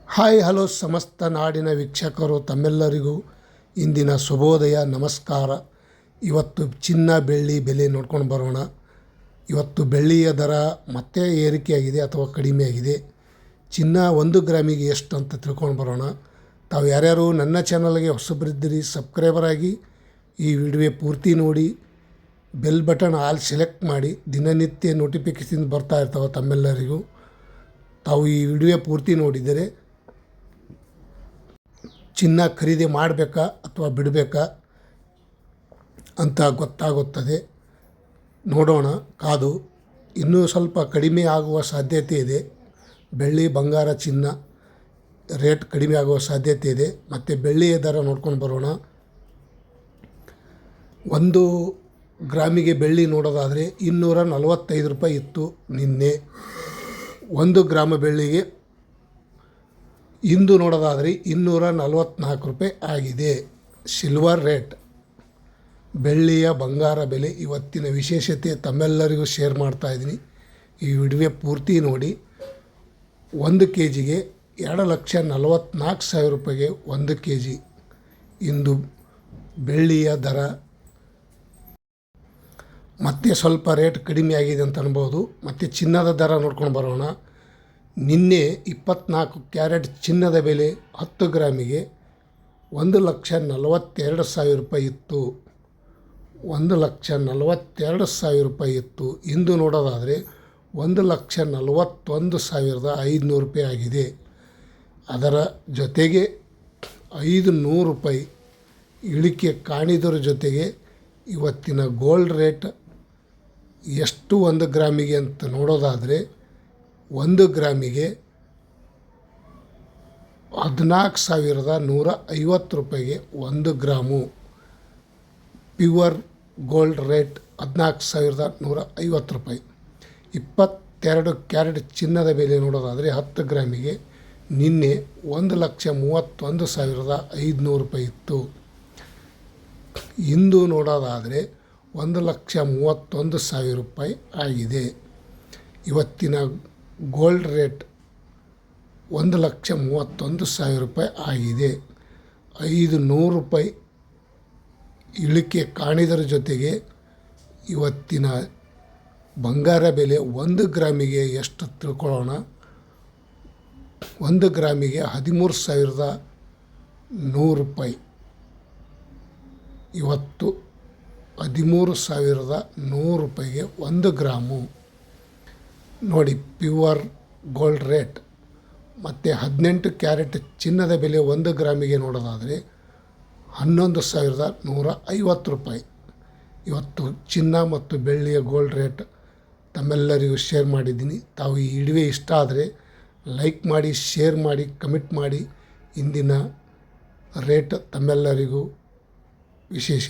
Hi hello ಸಮಸ್ತ ನಾಡಿನ ವೀಕ್ಷಕರು ತಮ್ಮೆಲ್ಲರಿಗೂ ಇಂದಿನ ಶುಭೋದಯ ನಮಸ್ಕಾರ. ಇವತ್ತು ಚಿನ್ನ ಬೆಳ್ಳಿ ಬೆಲೆ ನೋಡ್ಕೊಂಡು ಬರೋಣ. ಇವತ್ತು ಬೆಳ್ಳಿಯ ದರ ಮತ್ತೆ ಏರಿಕೆಯಾಗಿದೆ ಅಥವಾ ಕಡಿಮೆಯಾಗಿದೆ. ಚಿನ್ನ 1 ಗ್ರಾಮಿಗೆ ಎಷ್ಟು ಅಂತ ತಿಳ್ಕೊಂಡು ಬರೋಣ. ತಾವು ಯಾರ್ಯಾರು ನನ್ನ ಚಾನಲ್ಗೆ ಹೊಸಬರಿದ್ದೀರಿ ಸಬ್ಸ್ಕ್ರೈಬರ್ ಆಗಿ ಈ ವಿಡಿಯೋ ಪೂರ್ತಿ ನೋಡಿ, ಬೆಲ್ ಬಟನ್ ಆಲ್ ಸೆಲೆಕ್ಟ್ ಮಾಡಿ. ದಿನನಿತ್ಯ ನೋಟಿಫಿಕೇಷನ್ ಬರ್ತಾ ಇರ್ತಾವೆ ತಮ್ಮೆಲ್ಲರಿಗೂ. ತಾವು ಈ ವಿಡಿಯೋ ಪೂರ್ತಿ ನೋಡಿದರೆ ಚಿನ್ನ ಖರೀದಿ ಮಾಡಬೇಕಾ ಅಥವಾ ಬಿಡಬೇಕಾ ಅಂತ ಗೊತ್ತಾಗುತ್ತದೆ. ನೋಡೋಣ ಕಾದು. ಇನ್ನೂ ಸ್ವಲ್ಪ ಕಡಿಮೆ ಆಗುವ ಸಾಧ್ಯತೆ ಇದೆ. ಬೆಳ್ಳಿ ಬಂಗಾರ ಚಿನ್ನ ರೇಟ್ ಕಡಿಮೆ ಆಗುವ ಸಾಧ್ಯತೆ ಇದೆ. ಮತ್ತು ಬೆಳ್ಳಿಯ ದರ ನೋಡ್ಕೊಂಡು ಬರೋಣ. 1 ಗ್ರಾಮಿಗೆ ಬೆಳ್ಳಿ ನೋಡೋದಾದರೆ 245 ರೂಪಾಯಿ ಇತ್ತು ನಿನ್ನೆ. 1 ಗ್ರಾಮ ಬೆಳ್ಳಿಗೆ ಇಂದು ನೋಡೋದಾದರೆ 244 ರೂಪಾಯಿ ಆಗಿದೆ. ಸಿಲ್ವರ್ ರೇಟ್, ಬೆಳ್ಳಿಯ ಬಂಗಾರ ಬೆಲೆ ಇವತ್ತಿನ ವಿಶೇಷತೆ ತಮ್ಮೆಲ್ಲರಿಗೂ ಶೇರ್ ಮಾಡ್ತಾಯಿದ್ದೀನಿ. ಈ ವಿಡಿಯೋ ಪೂರ್ತಿ ನೋಡಿ. 1 ಕೆ ಜಿಗೆ 2,44,000 ರೂಪಾಯಿಗೆ 1 ಕೆ ಜಿ ಇಂದು ಬೆಳ್ಳಿಯ ದರ. ಮತ್ತೆ ಸ್ವಲ್ಪ ರೇಟ್ ಕಡಿಮೆ ಆಗಿದೆ ಅಂತ ಅನ್ಬೋದು. ಮತ್ತು ಚಿನ್ನದ ದರ ನೋಡ್ಕೊಂಡು ಬರೋಣ. ನಿನ್ನೆ 24 ಕ್ಯಾರೆಟ್ ಚಿನ್ನದ ಬೆಲೆ 10 ಗ್ರಾಮಿಗೆ 1,42,000 ರೂಪಾಯಿ ಇತ್ತು. 1,42,000 ರೂಪಾಯಿ ಇತ್ತು. ಇಂದು ನೋಡೋದಾದರೆ 1,41,500 ರೂಪಾಯಿ ಆಗಿದೆ. ಅದರ ಜೊತೆಗೆ 500 ರೂಪಾಯಿ ಇಳಿಕೆ ಕಾಣಿದರ ಜೊತೆಗೆ ಇವತ್ತಿನ ಗೋಲ್ಡ್ ರೇಟ್ ಎಷ್ಟು 1 ಗ್ರಾಮಿಗೆ ಅಂತ ನೋಡೋದಾದರೆ 1 ಗ್ರಾಮಿಗೆ 14,150 ರೂಪಾಯಿಗೆ 1 ಗ್ರಾಮು ಪ್ಯೂರ್ ಗೋಲ್ಡ್ ರೇಟ್ 14,150 ರೂಪಾಯಿ. 22 ಕ್ಯಾರೆಟ್ ಚಿನ್ನದ ಬೆಲೆ ನೋಡೋದಾದರೆ 10 ಗ್ರಾಮಿಗೆ ನಿನ್ನೆ 1,31,500 ರೂಪಾಯಿ ಇತ್ತು. ಇಂದು ನೋಡೋದಾದರೆ 1,31,000 ರೂಪಾಯಿ ಆಗಿದೆ. ಇವತ್ತಿನ ಗೋಲ್ಡ್ ರೇಟ್ 1,31,000 ರೂಪಾಯಿ ಆಗಿದೆ. 500 ರೂಪಾಯಿ ಇಳಿಕೆ ಕಾಣಿದರ ಜೊತೆಗೆ ಇವತ್ತಿನ ಬಂಗಾರ ಬೆಲೆ 1 ಗ್ರಾಮಿಗೆ ಎಷ್ಟು ತಿಳ್ಕೊಳ್ಳೋಣ. 1 ಗ್ರಾಮಿಗೆ 13,100 ರೂಪಾಯಿ. ಇವತ್ತು 13,100 ರೂಪಾಯಿಗೆ 1 ಗ್ರಾಮು ನೋಡಿ ಪ್ಯೂರ್ ಗೋಲ್ಡ್ ರೇಟ್. ಮತ್ತು 18 ಕ್ಯಾರೆಟ್ ಚಿನ್ನದ ಬೆಲೆ 1 ಗ್ರಾಮಿಗೆ ನೋಡೋದಾದರೆ 11,150 ರೂಪಾಯಿ. ಇವತ್ತು ಚಿನ್ನ ಮತ್ತು ಬೆಳ್ಳಿಯ ಗೋಲ್ಡ್ ರೇಟ್ ತಮ್ಮೆಲ್ಲರಿಗೂ ಶೇರ್ ಮಾಡಿದ್ದೀನಿ. ತಾವು ಈ ವಿಡಿಯೋ ಇಷ್ಟ ಆದರೆ ಲೈಕ್ ಮಾಡಿ, ಶೇರ್ ಮಾಡಿ, ಕಮೆಂಟ್ ಮಾಡಿ. ಇಂದಿನ ರೇಟ್ ತಮ್ಮೆಲ್ಲರಿಗೂ ವಿಶೇಷ.